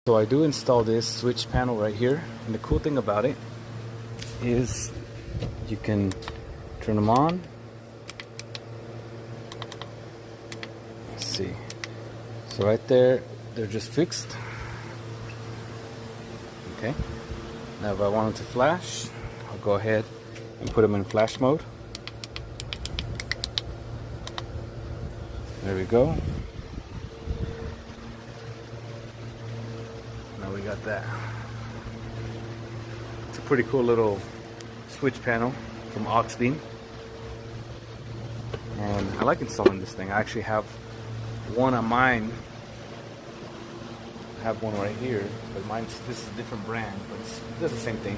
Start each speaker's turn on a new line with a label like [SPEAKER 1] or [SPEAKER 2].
[SPEAKER 1] So I do install this switch panel right here, and the cool thing about it is you can turn them on. Let's see. So right there, they're just fixed. Okay. Now if I wanted to flash, I'll go ahead and put them in flash mode. There we go. Now we got that. It's a pretty cool little switch panel from Auxbeam. And I like installing this thing. I actually have one on mine. I have one right here, but this is a different brand, but it does the same thing.